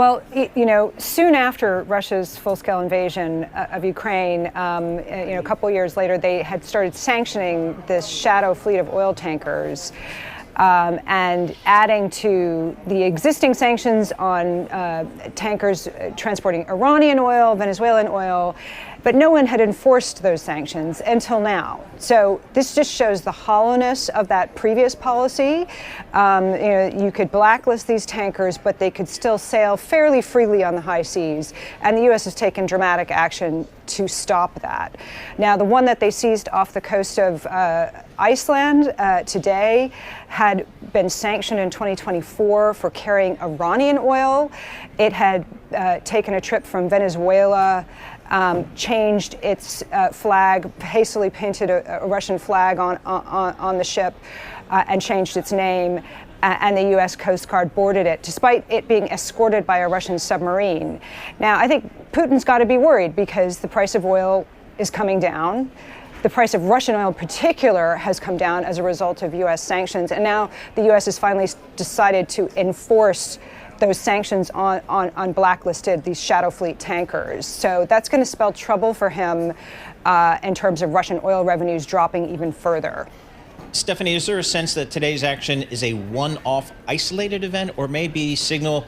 Well, soon after Russia's full-scale invasion of Ukraine, a couple of years later, they had started sanctioning this shadow fleet of oil tankers and adding to the existing sanctions on tankers transporting Iranian oil, Venezuelan oil. But no one had enforced those sanctions until now. So this just shows the hollowness of that previous policy. You could blacklist these tankers, but they could still sail fairly freely on the high seas. And the U.S. has taken dramatic action to stop that. Now, the one that they seized off the coast of Iceland today had been sanctioned in 2024 for carrying Iranian oil. It had taken a trip from Venezuela, changed its flag, hastily painted a Russian flag on the ship, and changed its name. And the U.S. Coast Guard boarded it, despite it being escorted by a Russian submarine. Now, I think Putin's got to be worried because the price of oil is coming down. The price of Russian oil in particular has come down as a result of U.S. sanctions. And now the U.S. has finally decided to enforce those sanctions on blacklisted, these shadow fleet tankers. So that's going to spell trouble for him in terms of Russian oil revenues dropping even further. Stephanie, is there a sense that today's action is a one-off isolated event or maybe signal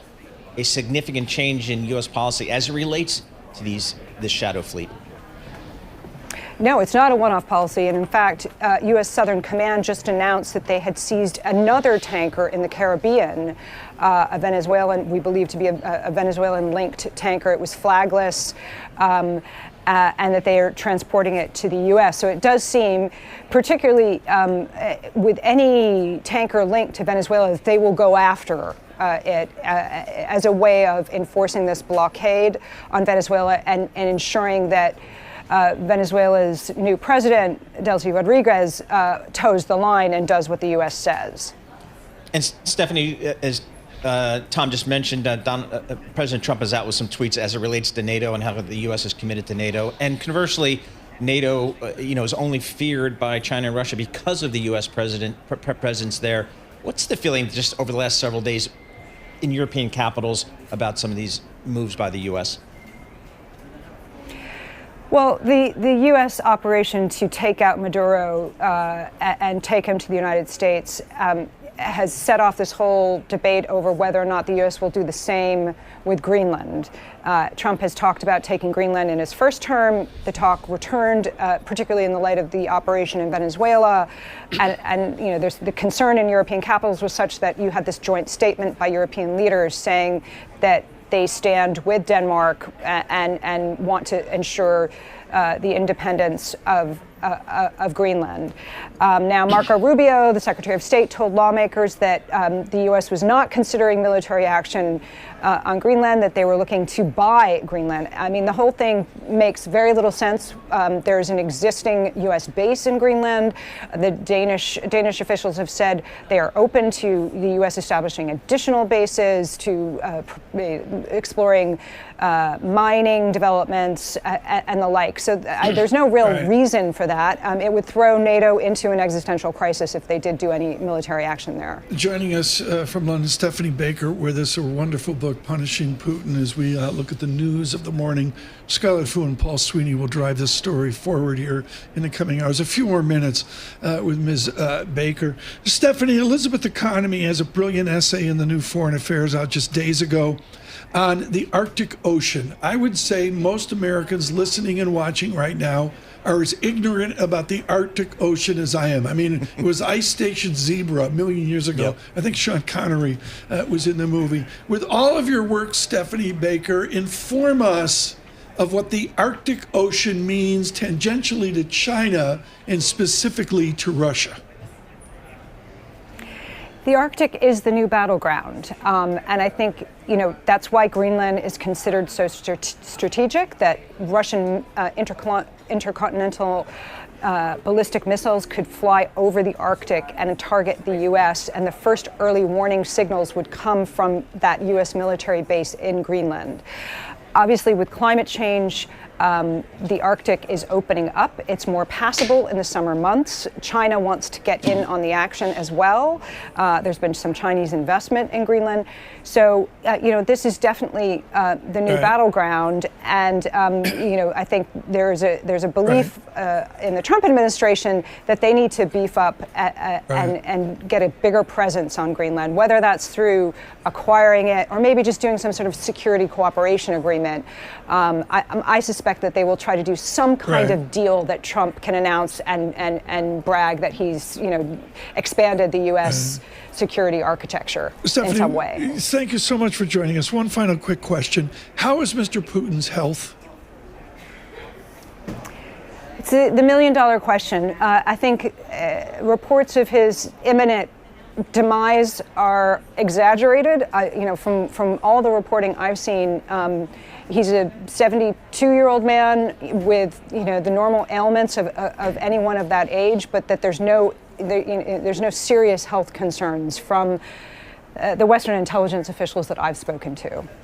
a significant change in U.S. policy as it relates to this shadow fleet? No, it's not a one-off policy. And in fact, U.S. Southern Command just announced that they had seized another tanker in the Caribbean, a Venezuelan, we believe to be a Venezuelan-linked tanker. It was flagless, and that they are transporting it to the U.S. So it does seem, particularly with any tanker linked to Venezuela, that they will go after it as a way of enforcing this blockade on Venezuela and ensuring that Venezuela's new president, Delcy Rodriguez, toes the line and does what the U.S. says. And Stephanie, as Tom just mentioned, President Trump is out with some tweets as it relates to NATO and how the U.S. is committed to NATO. And conversely, NATO, is only feared by China and Russia because of the U.S. presence there. What's the feeling just over the last several days in European capitals about some of these moves by the U.S.? Well, the U.S. operation to take out Maduro and take him to the United States has set off this whole debate over whether or not the U.S. will do the same with Greenland. Trump has talked about taking Greenland in his first term. The talk returned, particularly in the light of the operation in Venezuela. And there's the concern in European capitals was such that you had this joint statement by European leaders saying that they stand with Denmark and want to ensure the independence of Greenland. Now, Marco Rubio, the Secretary of State, told lawmakers that the U.S. was not considering military action on Greenland, that they were looking to buy Greenland. I mean, the whole thing makes very little sense. There's an existing U.S. base in Greenland. The Danish officials have said they are open to the U.S. establishing additional bases, to exploring mining developments and the like. So there's no real reason for that. It would throw NATO into an existential crisis if they did do any military action there. Joining us from London, Stephanie Baker, with us, a wonderful book, Punishing Putin, as we look at the news of the morning. Scarlett Fu and Paul Sweeney will drive this story forward here in the coming hours. A few more minutes with Ms. Baker. Stephanie, Elizabeth Economy has a brilliant essay in the New Foreign Affairs out just days ago on the Arctic Ocean. I would say most Americans listening and watching right now are as ignorant about the Arctic Ocean as I am. I mean, it was Ice Station Zebra a million years ago. Yep. I think Sean Connery was in the movie. With all of your work, Stephanie Baker, inform us of what the Arctic Ocean means tangentially to China and specifically to Russia. The Arctic is the new battleground, and I think that's why Greenland is considered so strategic. That Russian intercontinental ballistic missiles could fly over the Arctic and target the U.S., and the first early warning signals would come from that U.S. military base in Greenland. Obviously, with climate change, the Arctic is opening up. It's more passable in the summer months. China wants to get in on the action as well. There's been some Chinese investment in Greenland. So, this is definitely the new battleground. And, I think there's a belief in the Trump administration that they need to beef up and get a bigger presence on Greenland, whether that's through acquiring it or maybe just doing some sort of security cooperation agreement. I suspect that they will try to do some kind of deal that Trump can announce and brag that he's, expanded the U.S. security architecture in some way. Thank you so much for joining us. One final quick question. How is Mr. Putin's health? It's the million-dollar question. I think reports of his imminent demise are exaggerated. From all the reporting I've seen, he's a 72-year-old man with the normal ailments of anyone of that age, but that there's no serious health concerns from the Western intelligence officials that I've spoken to.